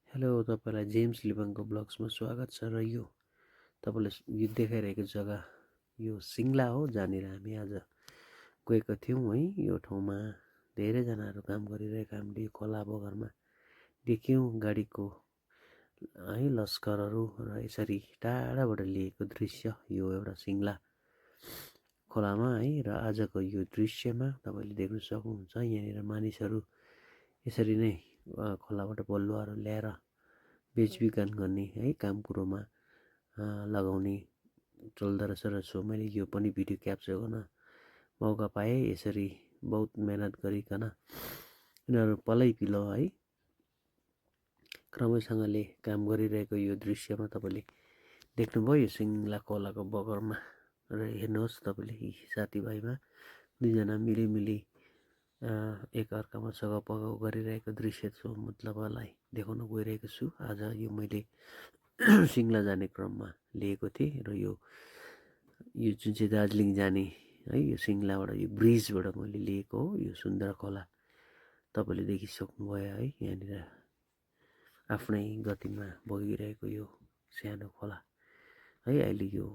Hello, तपाईँलाई James लिबाङको ब्लग्समा स्वागत छ। र यो तपाईँलाई यो देखाइरहेको जग्गा यो सिङ्ला हो, जहाँनिर हामी आज गएका थियौँ है। यो ठाउँमा धेरैजनाहरू काम गरिरहेका हामीले यो खोला बगरमा देख्यौँ। गाडीको है लस्करहरू र यसरी टाढाबाट लिएको दृश्य यो एउटा सिङ्ला खोलामा है। र आजको यो दृश्यमा तपाईँले देख्न सक्नुहुन्छ, यहाँनिर मानिसहरू यसरी नै खोलाबाट बलुवाहरू ल्याएर बेचबिखन गर्ने है काम कुरोमा लगाउने चल्दो रहेछ। र सो मैले यो पनि भिडियो क्याप्चर गर्न मौका पाएँ। यसरी बहुत मेहनत गरिकन यिनीहरू पलै पिलो है क्रमैसँगले काम गरिरहेको यो दृश्यमा तपाईँले देख्नुभयो। यो सिङ्ला खोलाको बगरमा र हेर्नुहोस् तपाईँले यी साथीभाइमा दुईजना मिलिमिली एकअर्कामा सघाउपघाउ गरिरहेको दृश्य म तपाईँलाई देखाउन गइरहेको छु। आज यो मैले सिङ्ला जाने क्रममा लिएको थिएँ र यो जुन चाहिँ दार्जिलिङ जाने है यो सिङ्लाबाट यो ब्रिजबाट मैले लिएको हो। यो सुन्दर खोला तपाईँले देखिसक्नुभयो है। यहाँनिर आफ्नै गतिमा बगिरहेको यो सानो खोला है। अहिले यो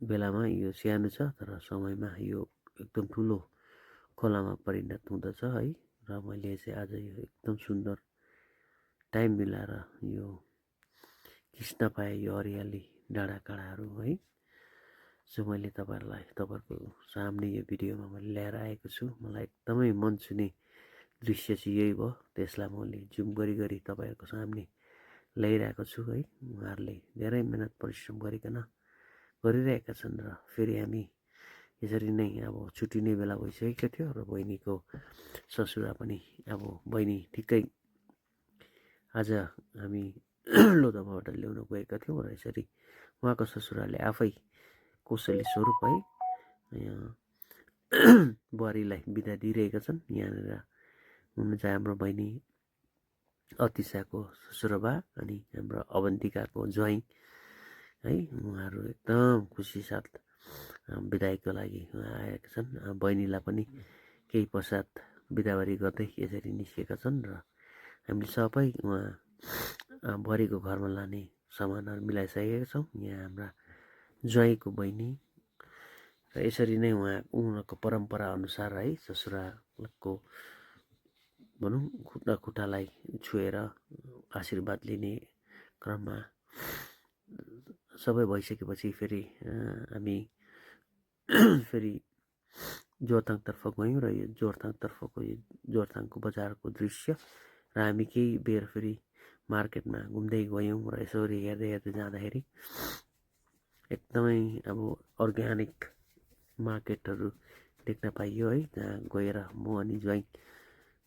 बेलामा यो सानो छ, तर समयमा यो एकदम ठुलो खोलामा परिणत हुँदछ है। र मैले चाहिँ आज यो एकदम सुन्दर टाइम मिलाएर यो खिच्न पाएँ, यो हरियाली डाँडाकाँडाहरू है। सो मैले तपाईँहरूको सामने यो भिडियोमा मैले ल्याएर आएको छु। मलाई एकदमै मन छुने दृश्य चाहिँ यही भयो। त्यसलाई मैले जुम गरी तपाईँहरूको सामने ल्याइरहेको छु है। उहाँहरूले धेरै मेहनत परिश्रम गरिकन गरिरहेका छन्। र फेरि हामी यसरी नै अब छुट्टिने बेला भइसकेको थियो र बहिनीको ससुरा पनि अब बहिनी ठिक्कै आज हामी लोधोमाबाट ल्याउन गएका थियौँ। र यसरी उहाँको ससुराले आफै कोसेली स्वरूप है बुहारीलाई बिदा दिइरहेका छन्। यहाँनिर हुनुहुन्छ हाम्रो बहिनी अतिसाको ससुराबा अनि हाम्रो अवन्तिकाको ज्वाइँ है। उहाँहरू एकदम खुसी साथ बिदाईको लागि आएका छन्। बहिनीलाई पनि केही पश्चात बिदावारी गर्दै यसरी निस्केका छन्। र हामीले सबै उहाँ बुहारीको घरमा लाने सामानहरू मिलाइसकेका छौँ। यहाँ हाम्रा ज्वाइँको बहिनी र यसरी नै उहाँको परम्परा अनुसार है ससुराको भनौँ खुट्टालाई छुएर आशीर्वाद लिने क्रममा सबै भइसकेपछि फेरि हामी फेरि जोरथाङतर्फ गयौँ। र यो जोरथाङतर्फको यो जोरथाङको बजारको दृश्य र हामी केही बेर फेरि मार्केटमा घुम्दै गयौँ। र यसरी हेर्दै जाँदाखेरि एकदमै अब अर्ग्यानिक मार्केटहरू देख्न पाइयो है। जहाँ गएर म अनि ज्वाइँ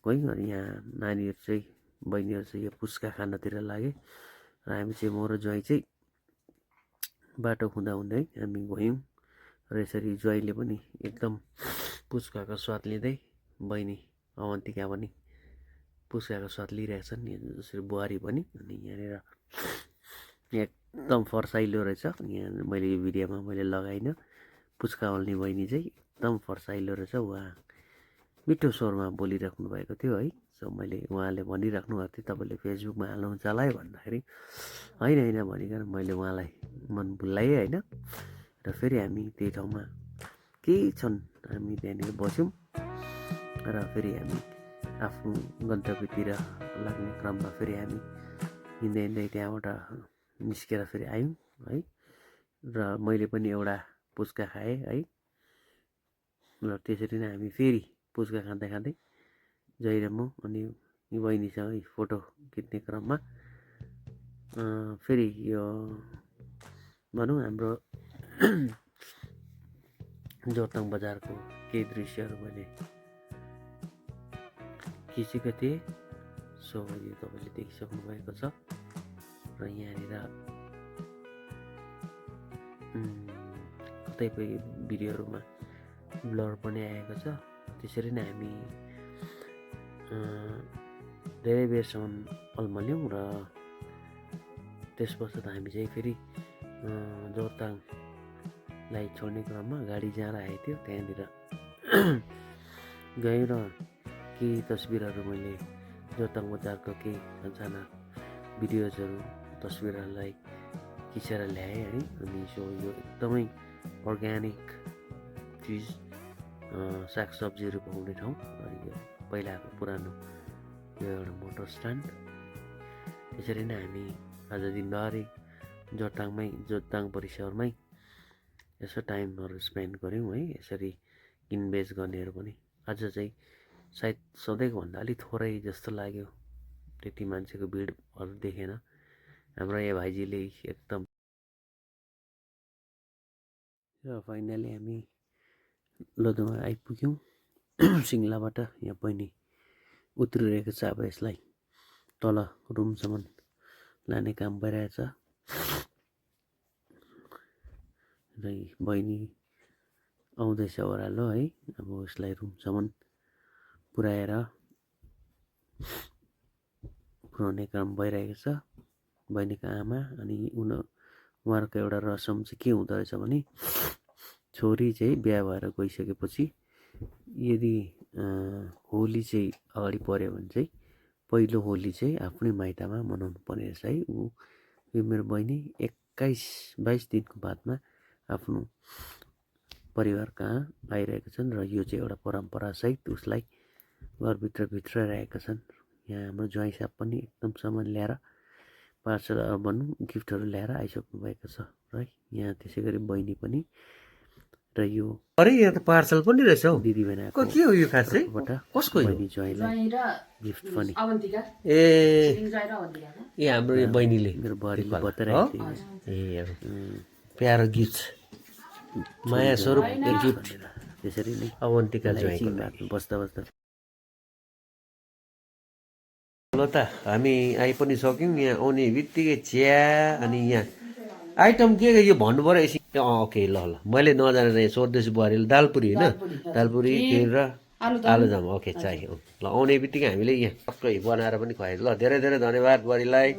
गयौँ। अनि यहाँ नानीहरू चाहिँ बहिनीहरू चाहिँ यो पुच्का खानतिर लागे र हामी चाहिँ म र ज्वाइँ चाहिँ बाटो हुँदै हामी गयौँ। र यसरी ज्वाइँले पनि एकदम पुच्काको स्वाद लिँदै बहिनी अवन्तिका पनि पुच्काको स्वाद लिइरहेका छन्। जसरी बुहारी पनि। अनि यहाँनिर एकदम फर्साइलो रहेछ। यहाँ मैले यो भिडियोमा मैले लगाइनँ। पुच्का हाल्ने बहिनी चाहिँ एकदम फर्साइलो रहेछ। उहाँ मिठो स्वरमा बोलिराख्नु भएको थियो है। सो मैले उहाँले भनिराख्नु भएको थियो तपाईँले फेसबुकमा हाल्नुहुन्छ होला है भन्दाखेरि होइन भनिकन मैले उहाँलाई मन भुलाएँ होइन। र फेरि हामी त्यही ठाउँमा केही क्षण हामी त्यहाँनिर बस्यौँ। र फेरि हामी आफ्नो गन्तव्यतिर लाग्ने क्रममा फेरि हामी हिँड्दै त्यहाँबाट निस्केर फेरि आयौँ है। र मैले पनि एउटा पुच्का खाएँ है। र त्यसरी नै हामी फेरि पुच्का खाँदै ज्वाइँ र म अनि बहिनीसँग फोटो खिच्ने क्रममा फेरि यो भनौँ हाम्रो जोरथाङ बजारको केही दृश्यहरू मैले खिचेको थिएँ। सो यो तपाईँले देखिसक्नु भएको छ। र यहाँनिर कतिपय भिडियोहरूमा ब्लर पनि आएको छ। त्यसरी नै हामी धेरै बेरसम्म अल्मल्यौँ। र त्यस पश्चात हामी चाहिँ फेरि जोरथाङलाई छोड्ने क्रममा गाडी जहाँ राखेको थियो त्यहाँनिर गयौँ। र केही तस्बिरहरू मैले जोरथाङ बजारको केही साना भिडियोजहरू तस्विरहरूलाई खिचेर ल्याएँ है। अनि सो यो एकदमै अर्ग्यानिक चिज सागसब्जीहरू पाउने ठाउँ। अनि यो पहिलाको पुरानो यो एउटा मोटर स्ट्यान्ड। त्यसरी नै हामी आज दिनभरि जोरथाङ परिसरमै यसो टाइमहरू स्पेन्ड गऱ्यौँ है। यसरी किनबेच गर्नेहरू पनि आज चाहिँ सायद सधैँको भन्दा अलिक थोरै जस्तो लाग्यो, त्यति मान्छेको भिडहरू देखेन। हाम्रो यहाँ भाइजीले एकदम। र फाइनली हामी लोधोमा आइपुग्यौँ। सिङ्लाबाट यहाँ बहिनी उत्रिरहेको छ। अब यसलाई तल रुमसम्म लाने काम भइरहेछ र बहिनी आउँदैछ ओह्रालो है। अब यसलाई रुमसम्म पुर्याउने काम भइरहेको छ। बहिनीको आमा अनि उहाँहरूको एउटा रसम चाहिँ के हुँदो रहेछ भने छोरी चाहिँ बिहा भएर गइसकेपछि यदि होली चाहिँ अगाडि पऱ्यो भने चाहिँ पहिलो होली चाहिँ आफ्नै माइतमा मनाउनु पर्ने रहेछ है। यो मेरो बहिनी 21-22 दिनको बादमा आफ्नो परिवार कहाँ आइरहेका छन् र यो चाहिँ एउटा परम्परासहित उसलाई घरभित्र रहेका छन्। यहाँ हाम्रो ज्वाइँ साहब पनि एकदम सामान ल्याएर पार्सल भनौँ गिफ्टहरू ल्याएर आइसक्नु भएको छ है। यहाँ त्यसै गरी बहिनी पनि र यो अरे यहाँ त पार्सल पनि रहेछ हौ दिदी बहिनीको। के हो यो खास चाहिँ कसको बहिनी ज्वाइँलाई गिफ्ट पनि ए हाम्रो यो बहिनीले मेरो बुहारीले बताइरहेको थियो। प्यारो गिफ्ट माया स्वरूप गिफ्ट त्यसरी नै अवन्तिका ज्वाइँको बस्दा ल त हामी आइ पनि सक्यौँ। यहाँ आउने बित्तिकै चिया अनि यहाँ आइटम के यो भन्नु पऱ्यो एकछिन। ओके ल मैले नजानेर यहाँ सोध्दैछु बुहारीले। दालपुरी होइन, दालपुरी खिर र आलुदम ओके चाहियो। ल आउने बित्तिकै हामीले यहाँ सबै बनाएर पनि खुवायो। ल धेरै धेरै धन्यवाद बुहारीलाई।